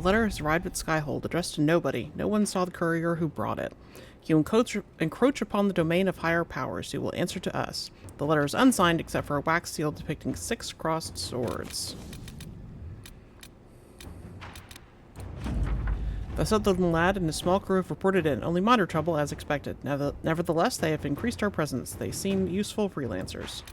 letter has arrived at Skyhold, addressed to nobody. No one saw the courier who brought it. You encroach upon the domain of higher powers. You will answer to us. The letter is unsigned except for a wax seal depicting 6 crossed swords. The Sutherland lad and his small crew have reported in. Only minor trouble, as expected. Nevertheless, they have increased our presence. They seem useful freelancers.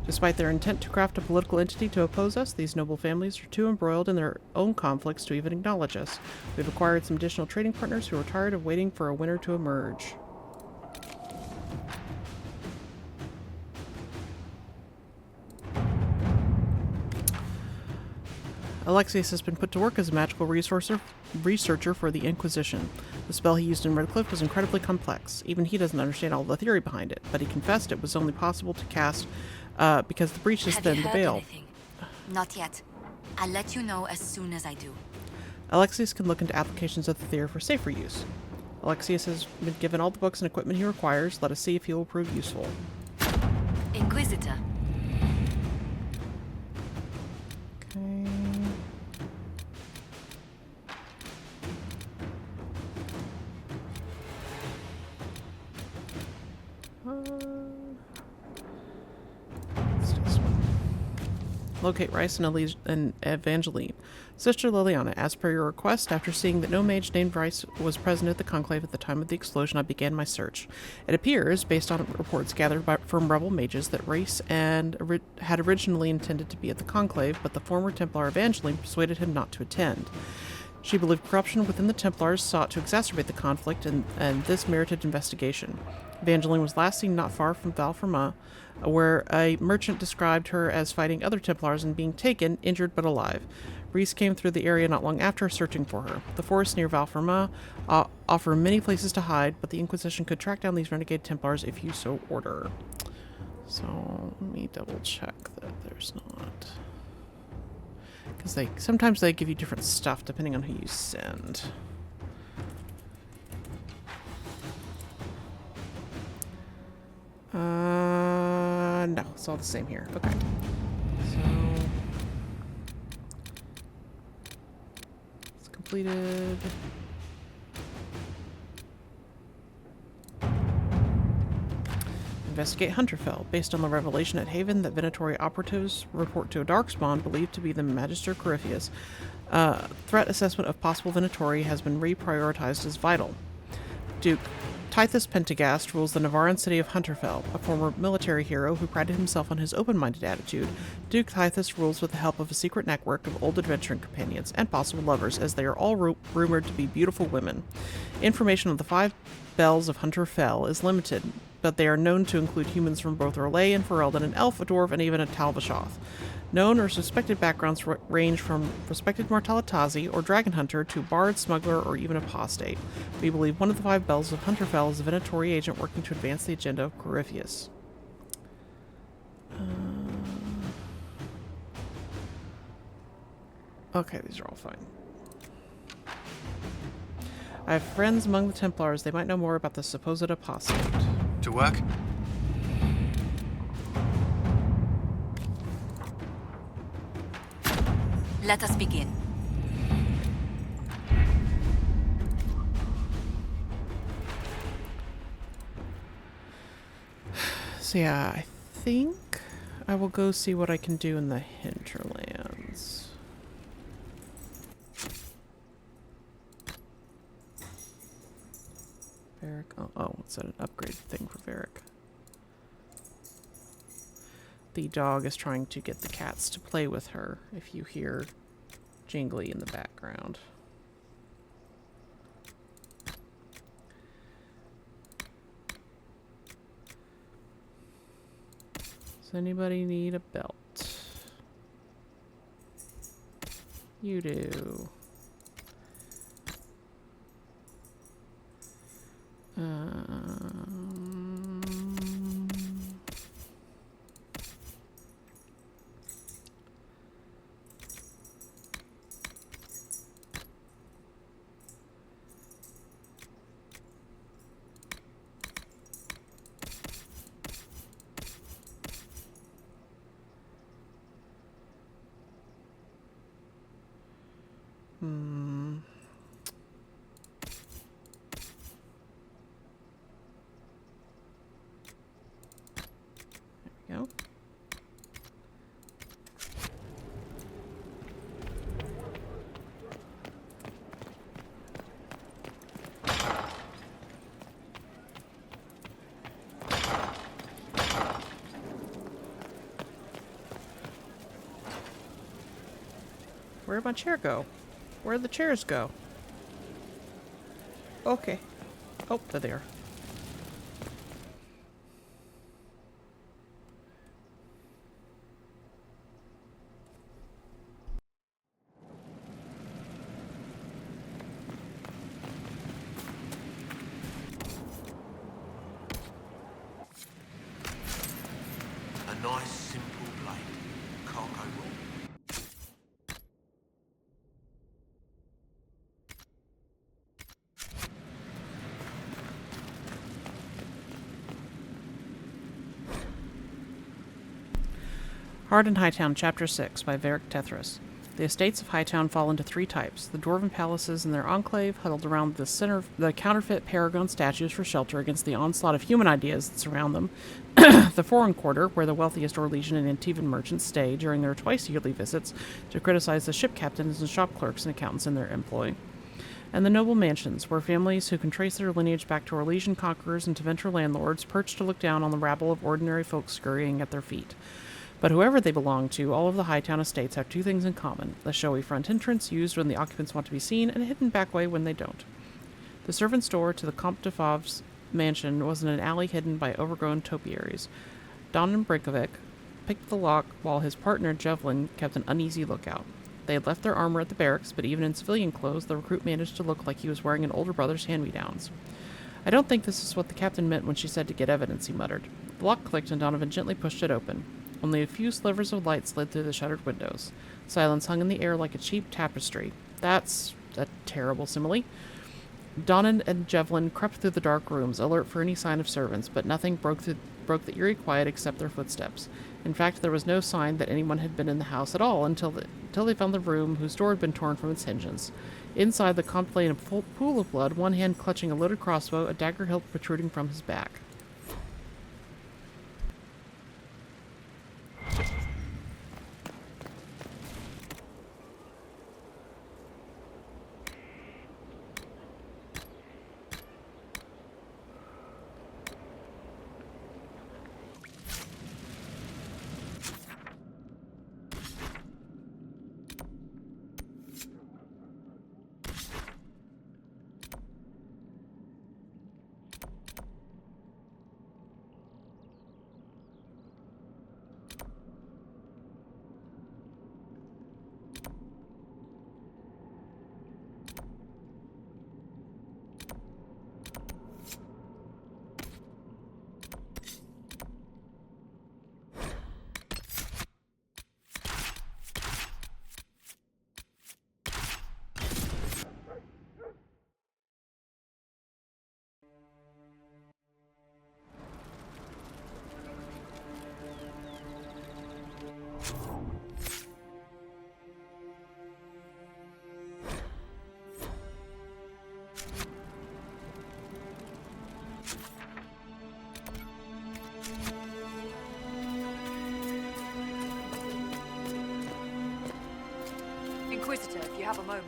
Despite their intent to craft a political entity to oppose us, these noble families are too embroiled in their own conflicts to even acknowledge us. We've acquired some additional trading partners who are tired of waiting for a winner to emerge. Alexius has been put to work as a magical researcher for the Inquisition. The spell he used in Redcliffe was incredibly complex. Even he doesn't understand all the theory behind it, but he confessed it was only possible to cast because the breach is thin to bail. Not yet. I'll let you know as soon as I do. Alexius can look into applications of the theory for safer use. Alexius has been given all the books and equipment he requires. Let us see if he will prove useful. Inquisitor. Okay. Locate Rice and Evangeline. Sister Liliana, as per your request, after seeing that no mage named Rice was present at the conclave at the time of the explosion, I began my search. It appears, based on reports gathered from rebel mages, that Rice had originally intended to be at the conclave, but the former Templar Evangeline persuaded him not to attend. She believed corruption within the Templars sought to exacerbate the conflict, and this merited investigation. Evangeline was last seen not far from Valferma, where a merchant described her as fighting other Templars and being taken, injured but alive. Reese came through the area not long after, searching for her. The forests near Valferma offer many places to hide, but the Inquisition could track down these renegade Templars if you so order. So, let me double check that there's not... Because sometimes they give you different stuff depending on who you send. No, it's all the same here. Okay. So it's completed. Investigate Hunterfell. Based on the revelation at Haven that Venatori operatives report to a darkspawn believed to be the Magister Corypheus, threat assessment of possible Venatori has been reprioritized as vital. Duke Tithus Pentagast rules the Navaran city of Hunterfell. A former military hero who prided himself on his open-minded attitude, Duke Tithus rules with the help of a secret network of old adventuring companions and possible lovers, as they are all rumored to be beautiful women. Information on the 5 bells of Hunterfell is limited, but they are known to include humans from both Orlais and Ferelden, an elf, a dwarf, and even a Talvashoth. Known or suspected backgrounds range from respected Mortalitazi or dragon hunter to bard, smuggler, or even apostate. We believe one of the 5 bells of Hunterfell is a Venatori agent working to advance the agenda of Corypheus. Okay, these are all fine. I have friends among the Templars. They might know more about the supposed apostate. To work? Let us begin. So yeah, I think I will go see what I can do in the Hinterlands. Varric. Oh, what's that? An upgrade thing for Varric. The dog is trying to get the cats to play with her, if you hear jingly in the background. Does anybody need a belt? You do. Where'd my chair go? Where'd the chairs go? Okay. Oh, they're there. A nice, simple blade. Can't go wrong. Hard in Hightown, Chapter 6, by Varric Tethras. The estates of Hightown fall into three types. The dwarven palaces and their enclave, huddled around the counterfeit paragon statues for shelter against the onslaught of human ideas that surround them. The foreign quarter, where the wealthiest Orlesian and Antivan merchants stay during their twice-yearly visits to criticize the ship captains and shop clerks and accountants in their employ. And the noble mansions, where families who can trace their lineage back to Orlesian conquerors and to venture landlords perch to look down on the rabble of ordinary folk scurrying at their feet. But whoever they belong to, all of the Hightown estates have two things in common: the showy front entrance, used when the occupants want to be seen, and a hidden back way when they don't. The servant's door to the Comte de Favre's mansion was in an alley hidden by overgrown topiaries. Don Brinkovic picked the lock while his partner, Jevlin, kept an uneasy lookout. They had left their armor at the barracks, but even in civilian clothes, the recruit managed to look like he was wearing an older brother's hand-me-downs. "I don't think this is what the captain meant when she said to get evidence," he muttered. The lock clicked and Donovan gently pushed it open. Only a few slivers of light slid through the shuttered windows. Silence hung in the air like a cheap tapestry. That's a terrible simile. Donnan and Jevlin crept through the dark rooms, alert for any sign of servants, but nothing broke the eerie quiet except their footsteps. In fact, there was no sign that anyone had been in the house at all until they found the room whose door had been torn from its hinges. Inside, the Comte lay in a pool of blood, one hand clutching a loaded crossbow, a dagger hilt protruding from his back. Inquisitor, if you have a moment.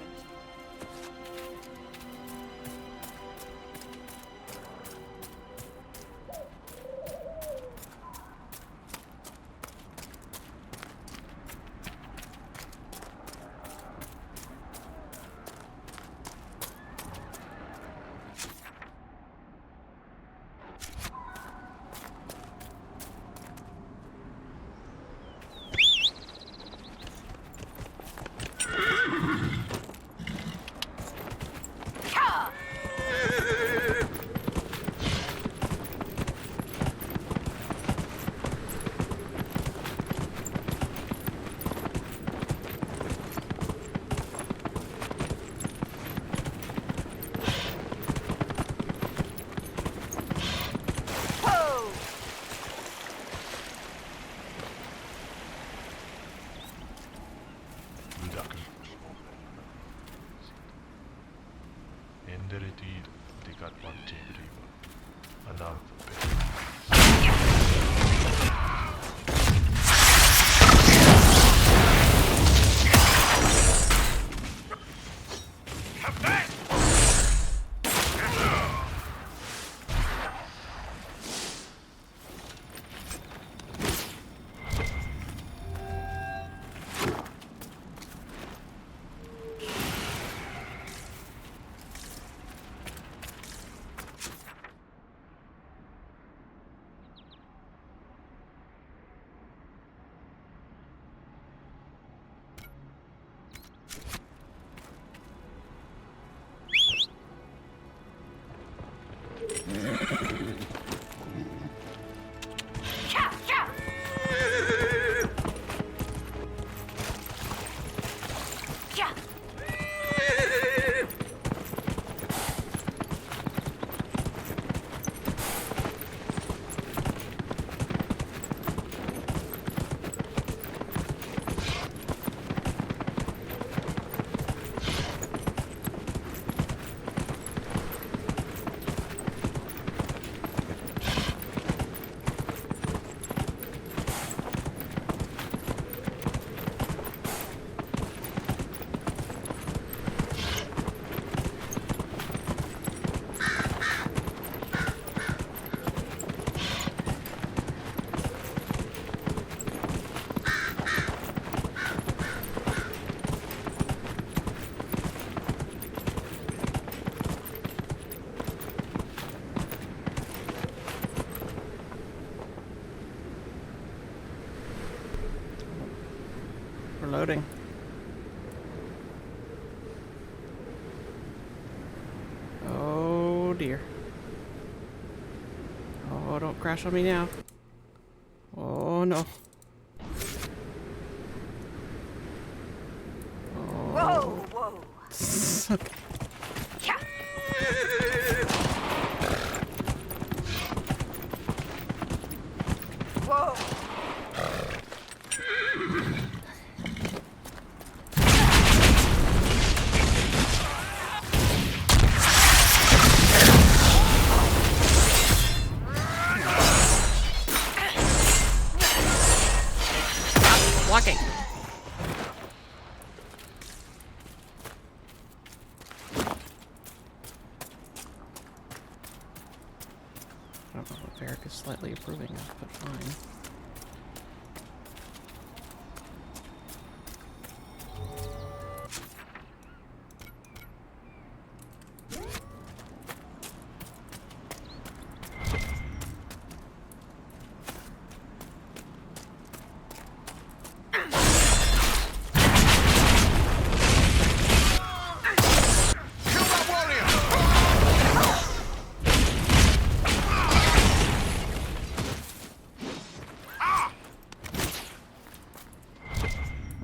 Loading. Oh dear. Oh, don't crash on me now. Oh no. Whoa, whoa. Okay. Yeah. Whoa. Walking. I don't know what Varric is slightly approving of, but fine.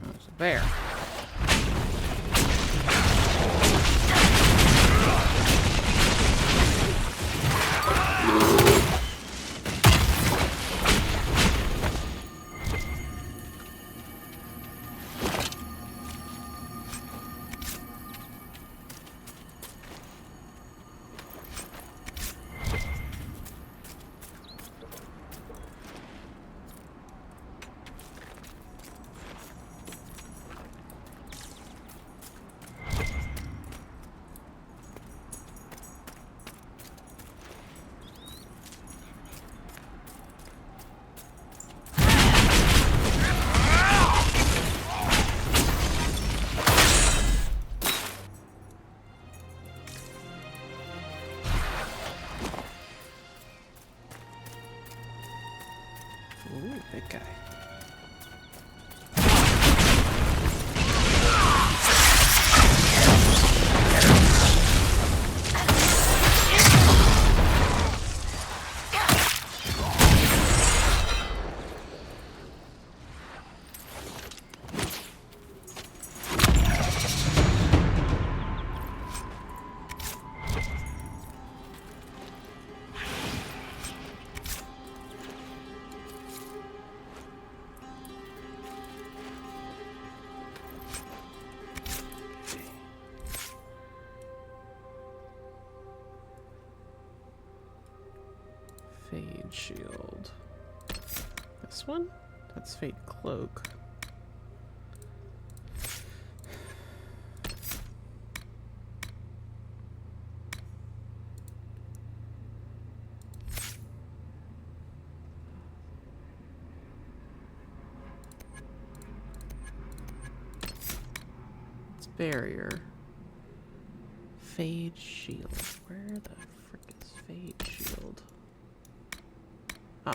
There's a bear. Ooh, big guy. Fade shield. This one? That's Fade cloak. It's barrier. Fade shield. Where the frick is Fade shield? Oh.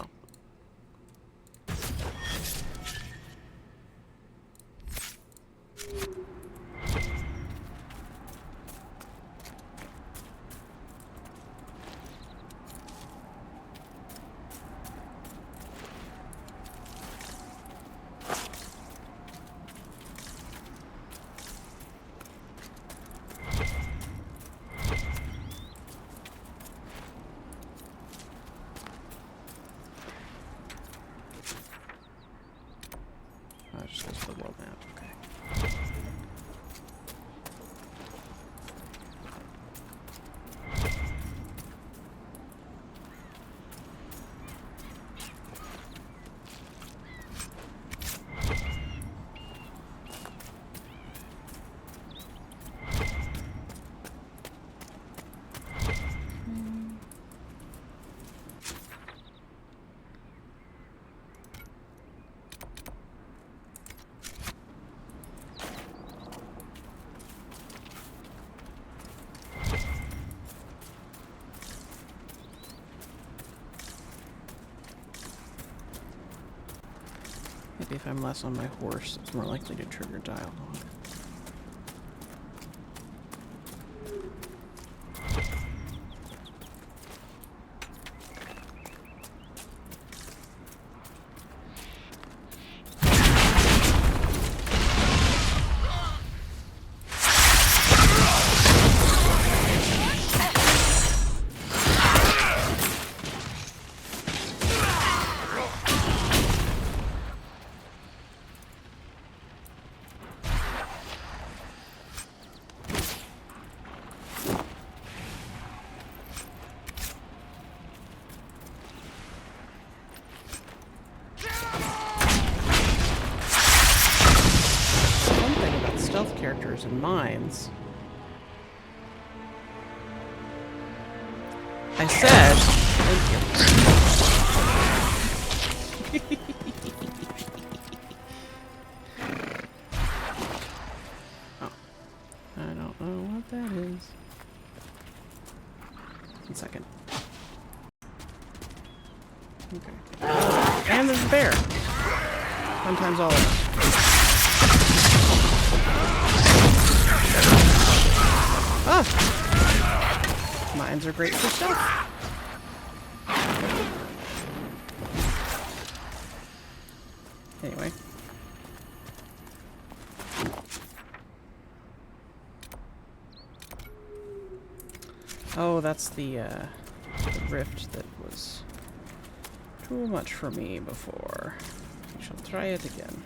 Maybe if I'm less on my horse, it's more likely to trigger dialogue. Characters and mines. I said, thank you. Oh, I don't know what that is. 1 second. Okay. And there's a bear. Sometimes all of them. Ah! Mines are great for stealth. Anyway. Oh, that's the rift that was too much for me before. I shall try it again.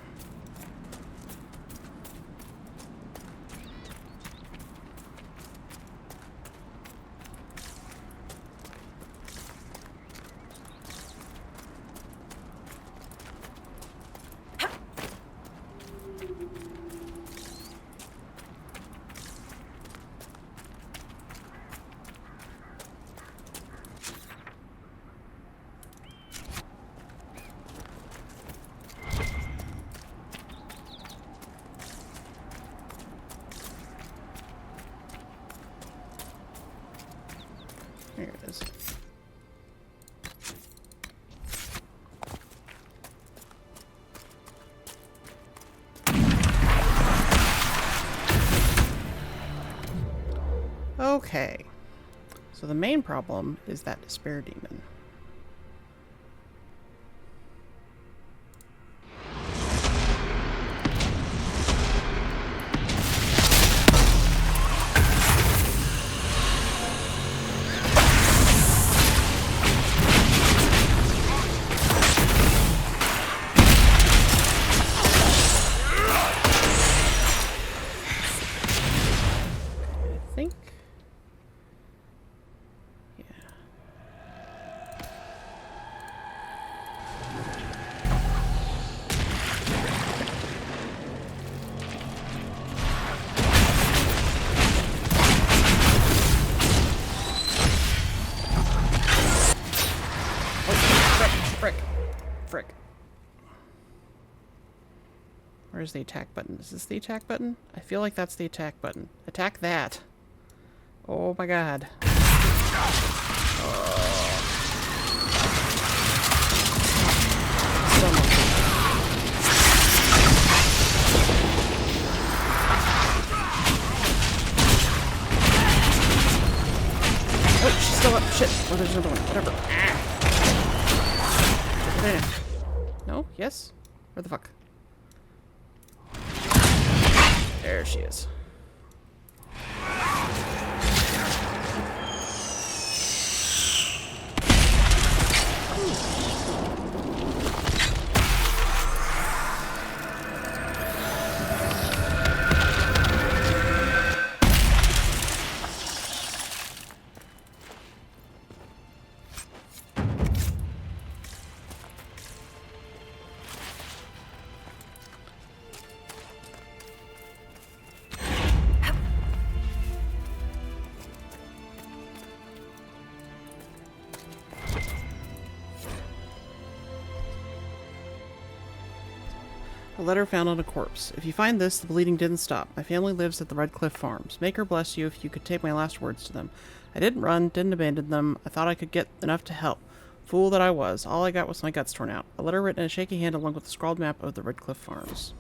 Here it is. Okay. So the main problem is that despair demon. Frick. Where's the attack button? Is this the attack button? I feel like that's the attack button. Attack that. Oh my god. Oh, she's still up. Shit. Oh, there's another one. Whatever. No? Yes? Where the fuck? There she is. A letter found on a corpse. If you find this, the bleeding didn't stop. My family lives at the Red Cliff Farms. Make her bless you if you could take my last words to them. I didn't run, didn't abandon them. I thought I could get enough to help. Fool that I was. All I got was my guts torn out. A letter written in a shaky hand along with a scrawled map of the Redcliffe Farms.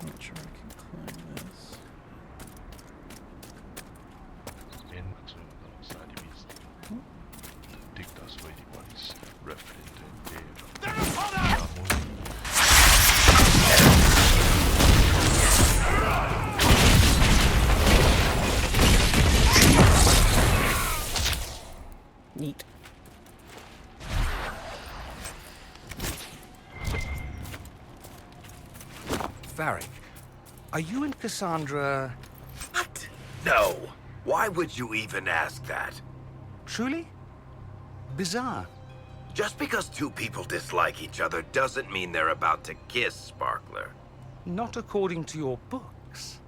Not sure I can climb this. Neat. Varric, are you and Cassandra... What? No. Why would you even ask that? truly? Bizarre. Just because two people dislike each other doesn't mean they're about to kiss, Sparkler. Not according to your books.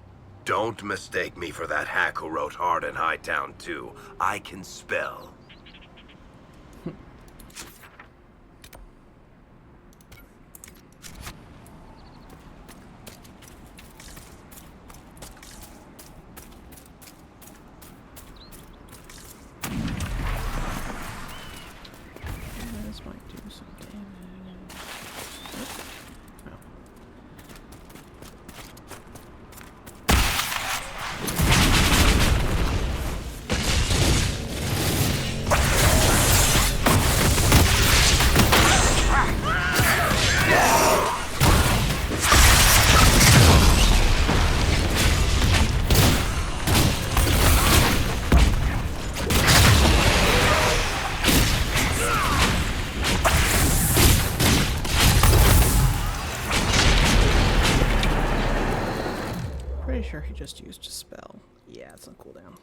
Don't mistake me for that hack who wrote Hard in Hightown 2. I can spell. This might do some damage. Oh. sure he just used a spell. Yeah, it's on cooldown.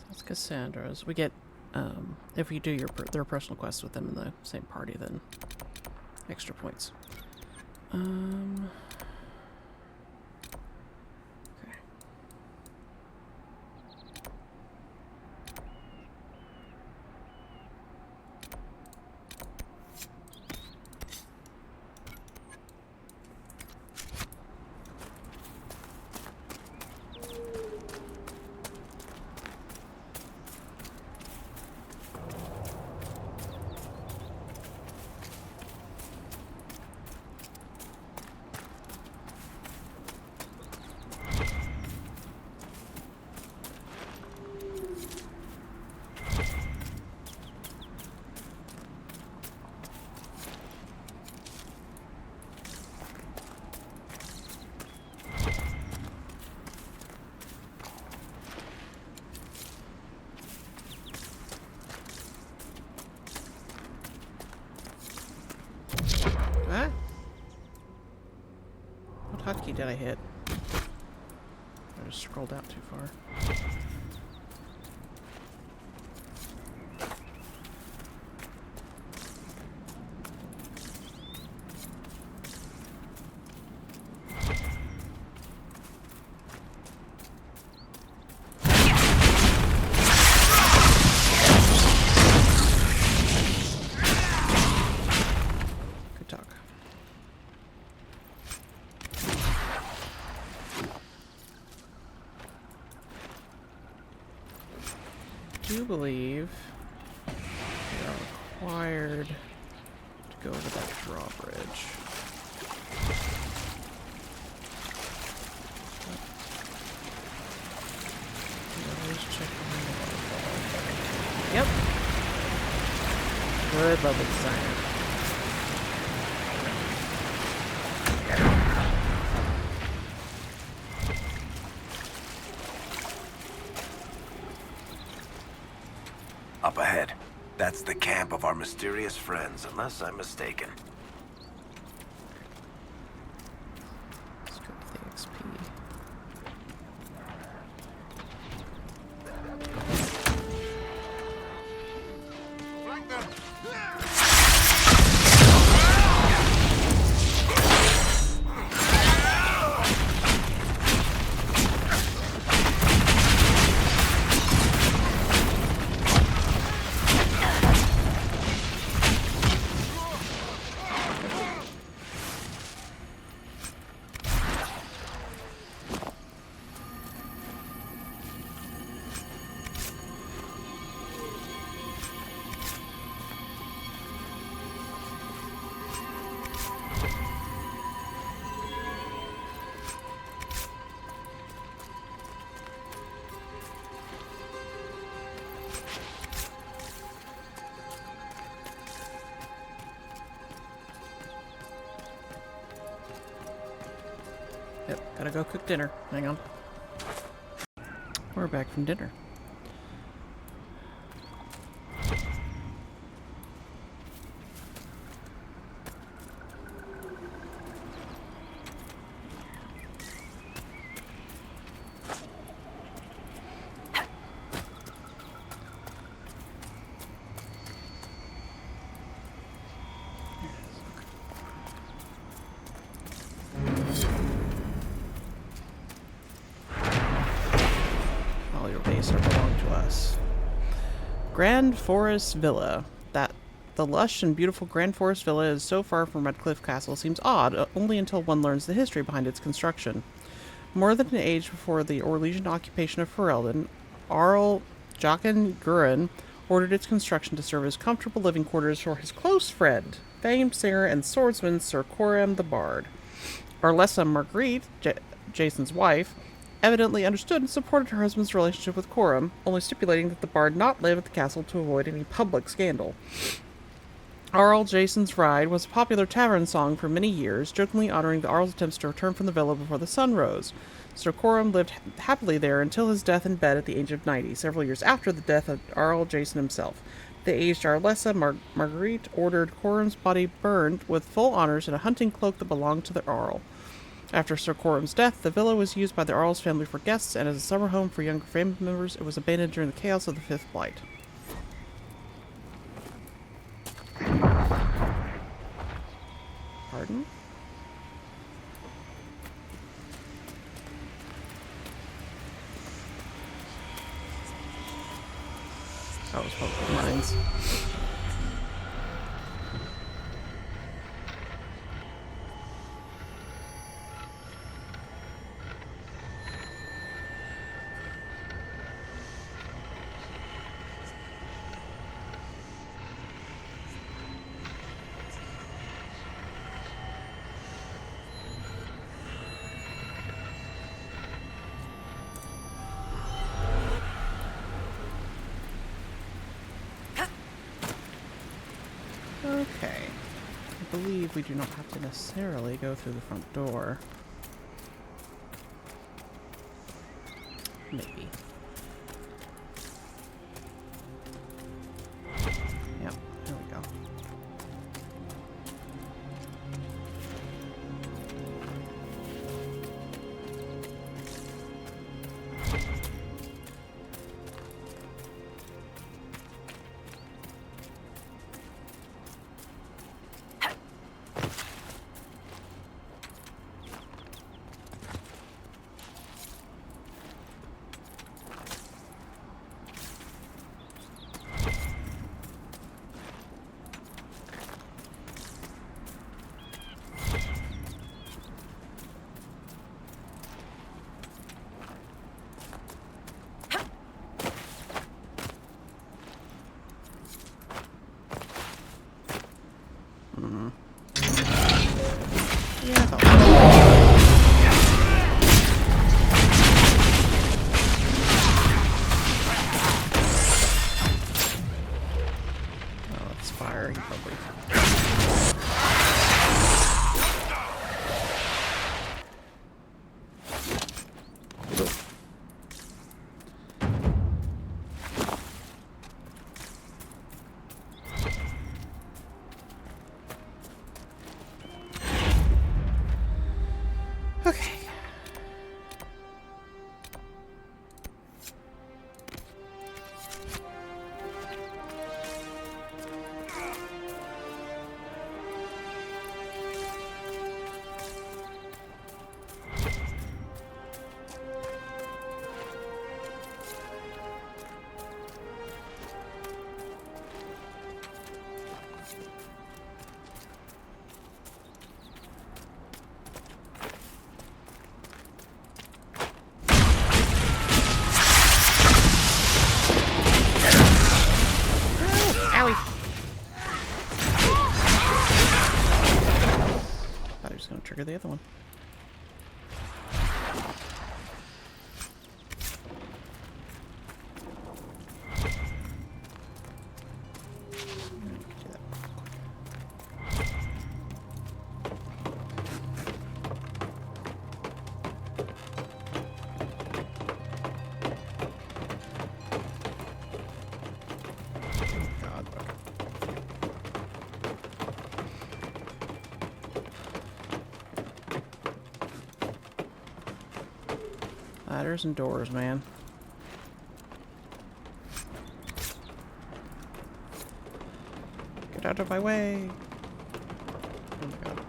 That's Cassandra's. We get, if you do their personal quests with them in the same party, then extra points. Okay. What? What hotkey did I hit? I just scrolled out too far. Good talk. I do believe we are required to go over that drawbridge. Yep. Good level designer. Up ahead. That's the camp of our mysterious friends, unless I'm mistaken. Let's go with the XP. Yep, gotta go cook dinner. Hang on. We're back from dinner. All your base are belong to us. Grand Forest Villa. The lush and beautiful Grand Forest Villa is so far from Redcliffe Castle seems odd, only until one learns the history behind its construction. More than an age before the Orlesian occupation of Ferelden, Arl Jaqen Guren ordered its construction to serve as comfortable living quarters for his close friend, famed singer and swordsman Sir Coram the Bard. Arlessa Marguerite, Jason's wife, evidently understood and supported her husband's relationship with Coram, only stipulating that the Bard not live at the castle to avoid any public scandal. Arl Jason's Ride was a popular tavern song for many years, jokingly honoring the Arl's attempts to return from the villa before the sun rose. Sir Coram lived happily there until his death in bed at the age of 90, several years after the death of Arl Jason himself. The aged Arlessa Marguerite ordered Coram's body burned with full honors in a hunting cloak that belonged to the Arl. After Sir Coram's death, the villa was used by the Arl's family for guests, and as a summer home for younger family members, it was abandoned during the chaos of the Fifth Blight. Pardon? That was probably mines. Okay. I believe we do not have to necessarily go through the front door. Maybe. Yep, there we go. Yeah, I thought oh, it's fire. He probably... Okay. Owie. Thought he was going to trigger the other one. Ladders and doors, man. Get out of my way. Oh my god.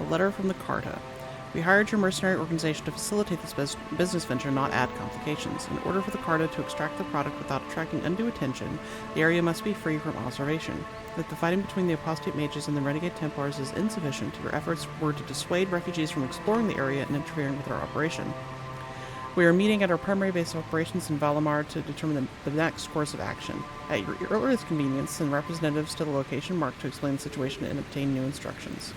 A letter from the Carta. We hired your mercenary organization to facilitate this business venture, not add complications. In order for the Carta to extract the product without attracting undue attention, the area must be free from observation. If the fighting between the apostate mages and the renegade Templars is insufficient, your efforts were to dissuade refugees from exploring the area and interfering with our operation. We are meeting at our primary base of operations in Valimar to determine the next course of action. At your earliest convenience, send representatives to the location marked to explain the situation and obtain new instructions.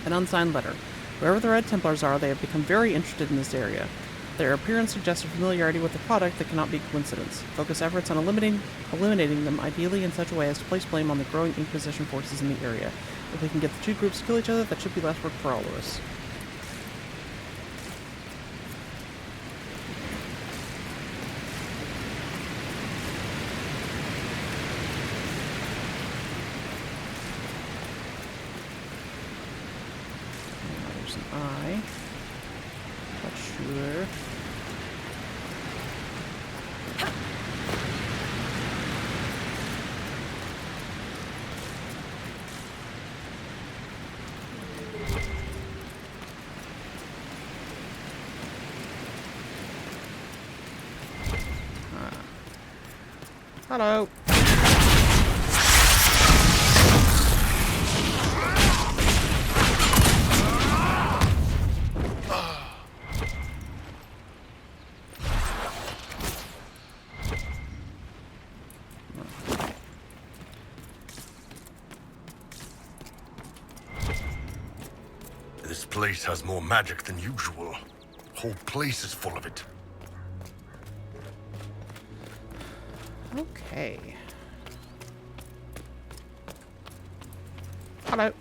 An unsigned letter. Wherever the Red Templars are, they have become very interested in this area. Their appearance suggests a familiarity with the product that cannot be coincidence. Focus efforts on eliminating them, ideally in such a way as to place blame on the growing Inquisition forces in the area. If we can get the two groups to kill each other, that should be less work for all of us. There's an eye. Not sure. Hello. This place has more magic than usual. Whole place is full of it. Okay. Hello.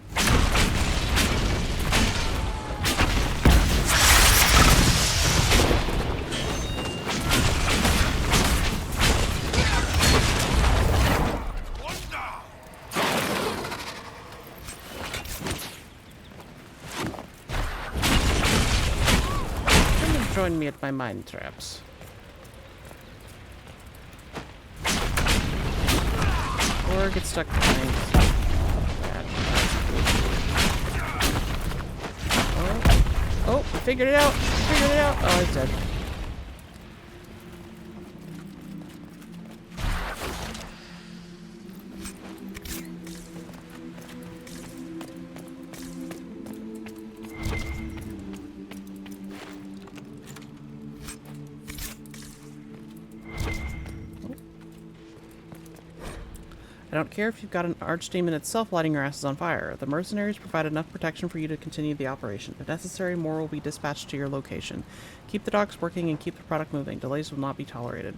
join me at my mine traps. Or get stuck behind. Bad. Oh, figured it out. Figured it out. Oh, he's dead. I don't care if you've got an archdemon itself lighting your asses on fire. The mercenaries provide enough protection for you to continue the operation. If necessary, more will be dispatched to your location. Keep the docks working and keep the product moving. Delays will not be tolerated.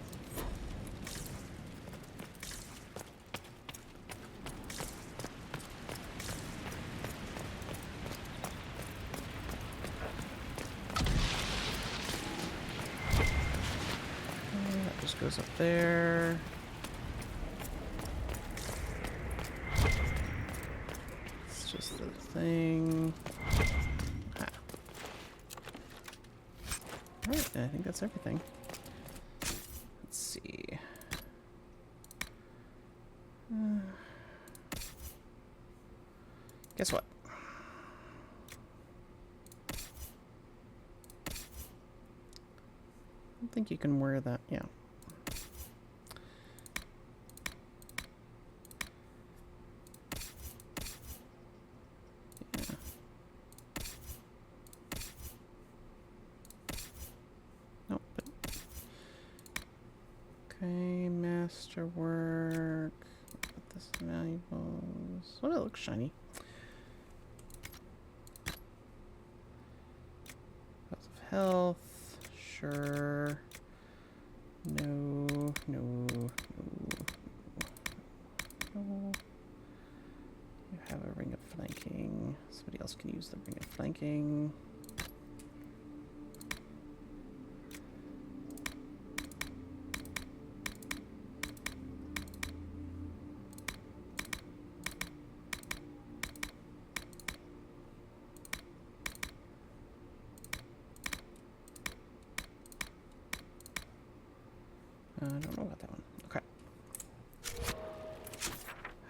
That just goes up there. Just the thing. Ah. Alright, I think that's everything. Let's see. Guess what? I don't think you can wear that. Yeah. Okay, masterwork. Put this in valuables. Oh, it looks shiny. House of health. Sure. No. No. No. No. You have a ring of flanking. Somebody else can use the ring of flanking. I don't know about that one. Okay.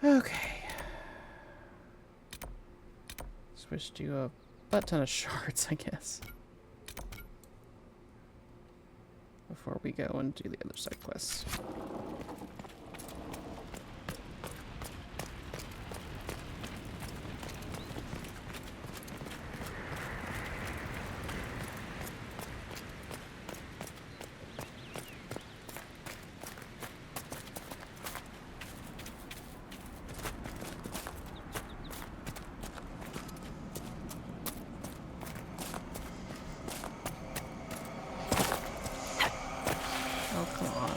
Okay. Switch to a butt ton of shards, I guess. Before we go and do the other side quests. Oh, come on.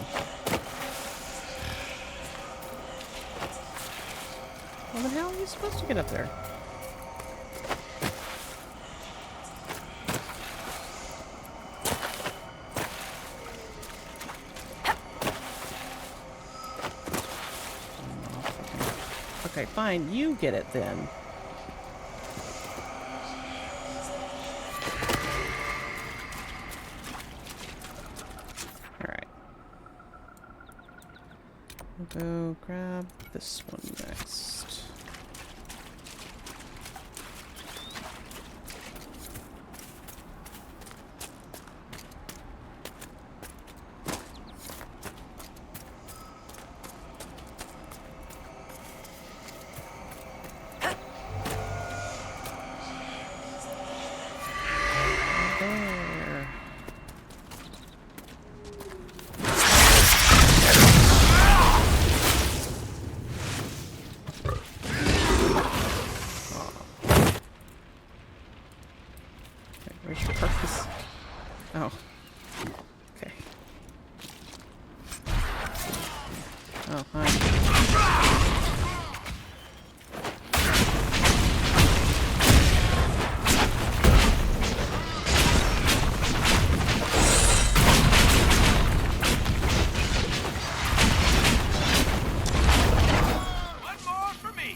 Well, then how are you supposed to get up there? Okay, fine. You get it then. Go grab this one next. There. Where's your purpose? Oh. Okay. Oh, hi. One more for me.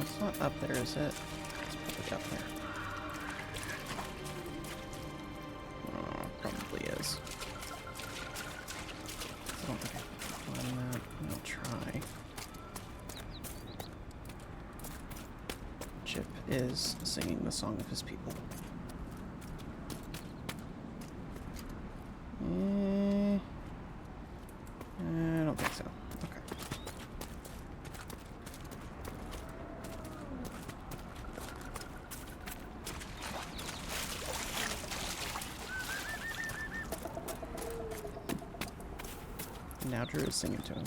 It's not up there, is it? It's probably up there. Oh, probably is. I don't think I can find that. I'll try. Chip is singing the song of his people. I don't think so. Okay. Now Drew is singing to him.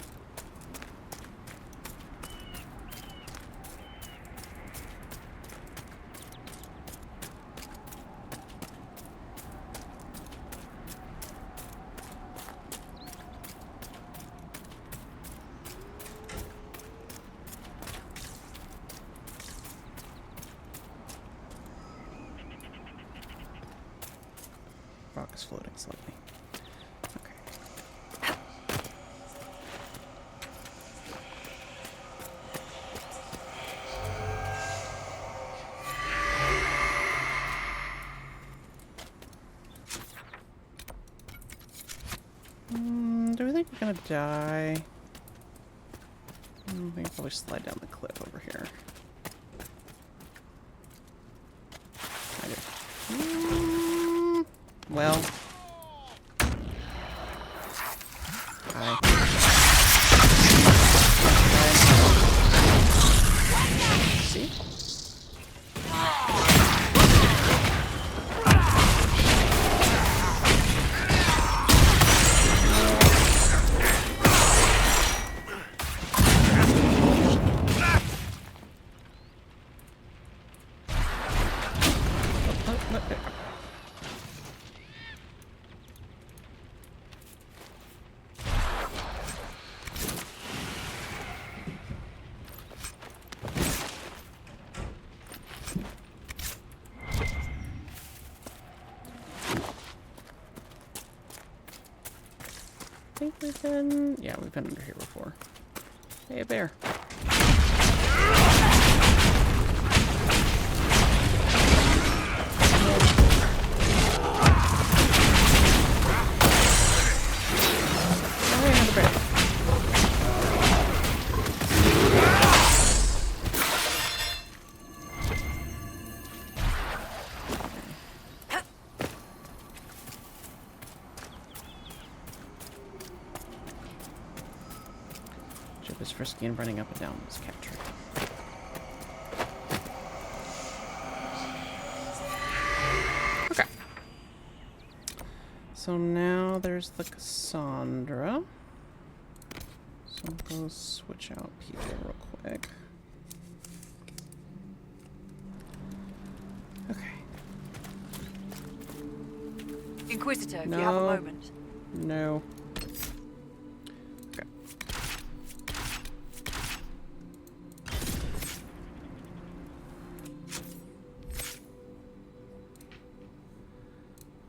Rock is floating slightly. Okay. Do we think we're gonna die? We can probably slide down the cliff over here. I do. Well. Hi. See? I think we've been... Yeah, we've been under here before. Hey, a bear. Oh, hey, another bear. Chip is frisky and running up and down this cat tree. Okay. So now there's the Cassandra. So we'll go switch out people real quick. Okay. Inquisitor, if No. you have a moment. No. Okay.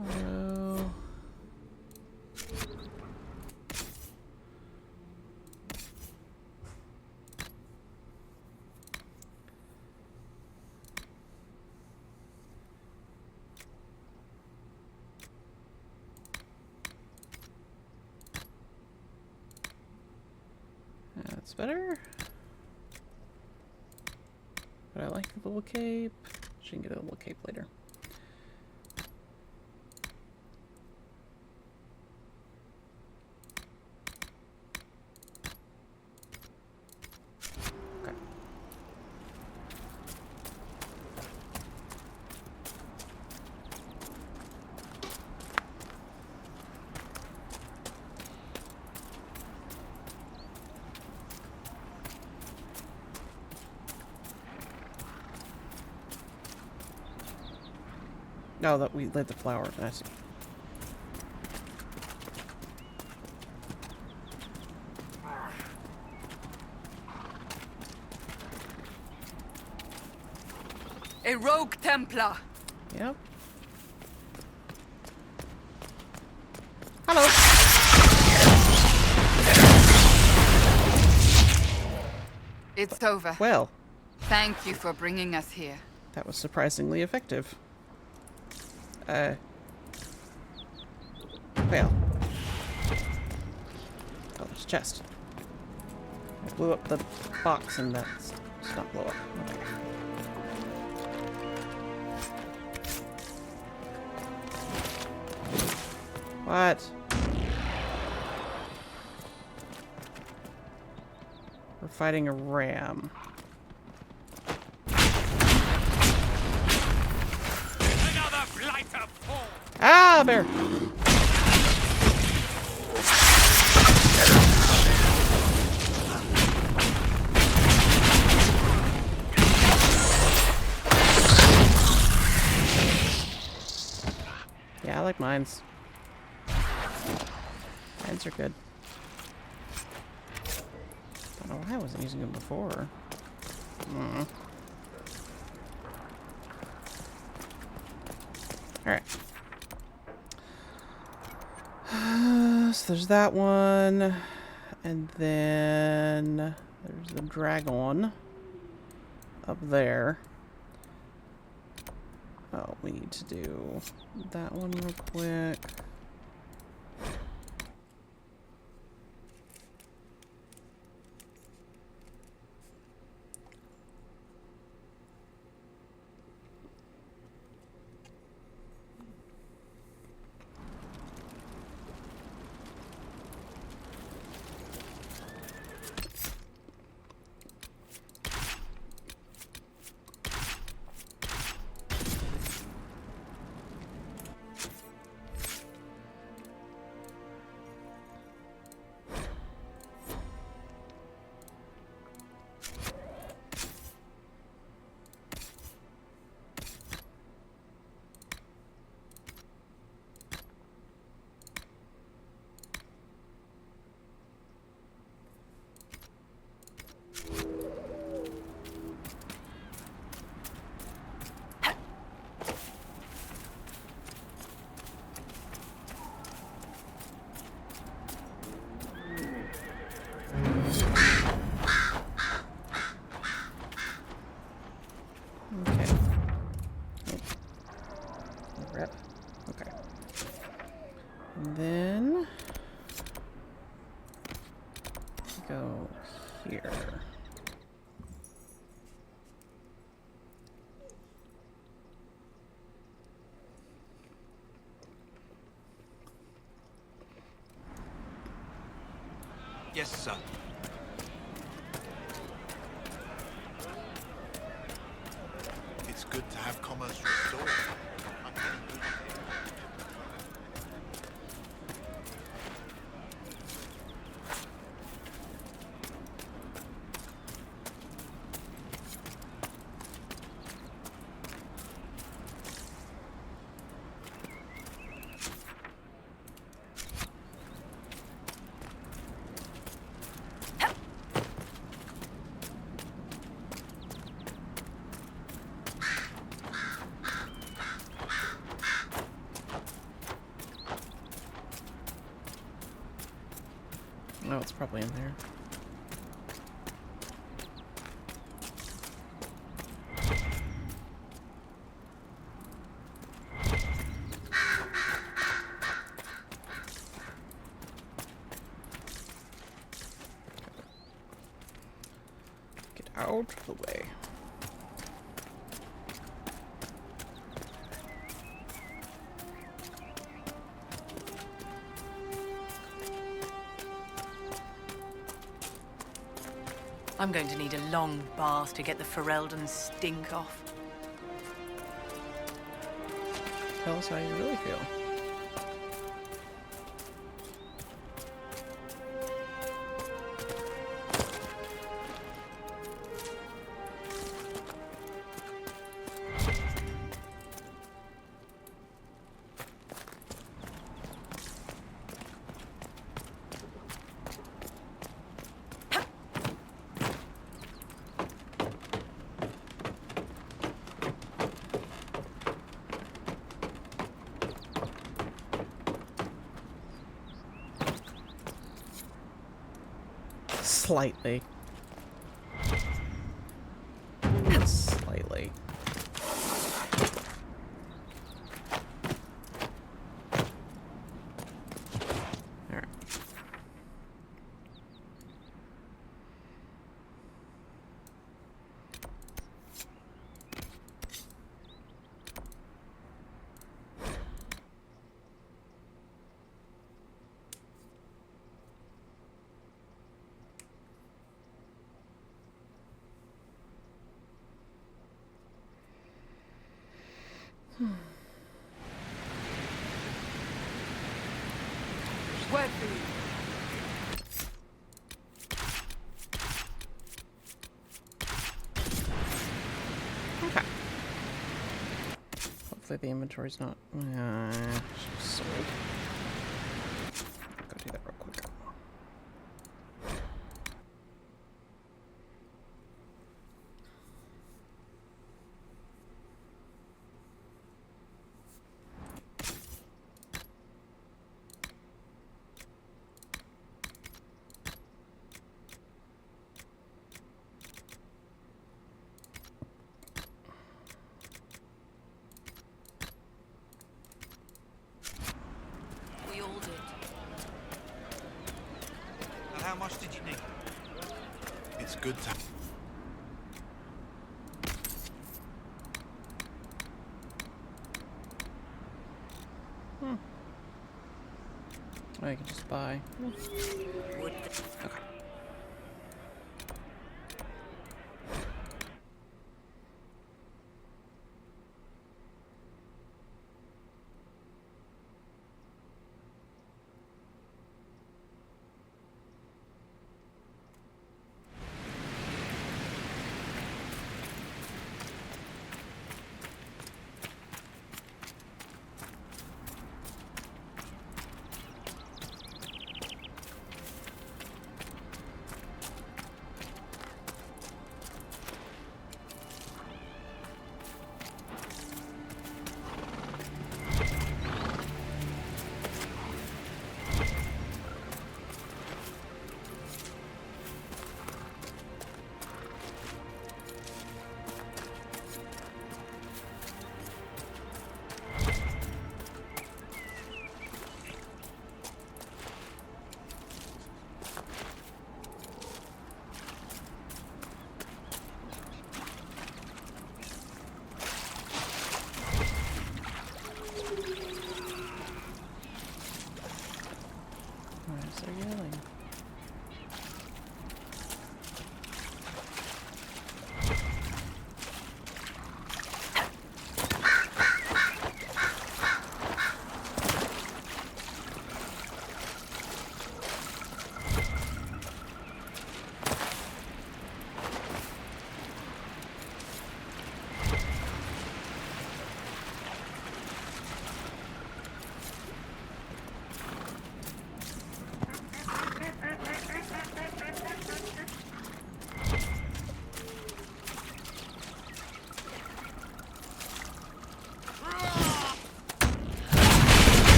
Auto. That's better. But I like the little cape. She can get a little cape later. Okay. No, that we lit the flower. I see. A rogue Templar. Yep. Hello. It's over. Well, Thank you for bringing us here. That was surprisingly effective. Fail. Oh, there's a chest. I blew up the box and that's not blow up. Okay. What? We're fighting a ram. Another blighter fall! Ah, bear! Yeah, I like mines. Mines are good. Don't know why I wasn't using them before. Alright. So there's that one. And then there's the dragon up there. Oh, we need to do that one real quick. Okay. Oh. Rip. Okay. And then go here. Yes, sir. It's good to have commerce restored. Oh, it's probably in there. Get out of the way. I'm going to need a long bath to get the Ferelden stink off. Tell us how you really feel. Slightly. immediately. Alright. Word for you. Okay. Hopefully the inventory's not... sold. Go do that real quick. We all did. And how much did you need? It's good to... I can just buy. Would Okay. Why is there yelling?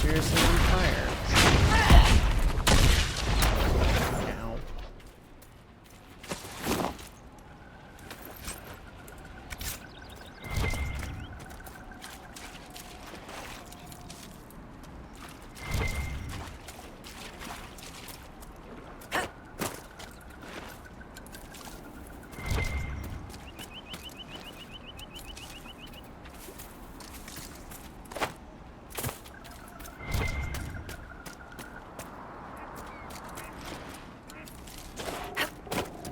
Seriously on fire. Ow.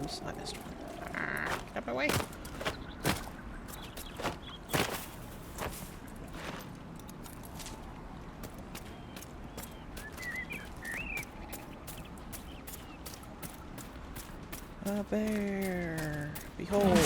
Slide this one. Get out my way. A bear. Behold.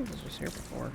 think this was here before.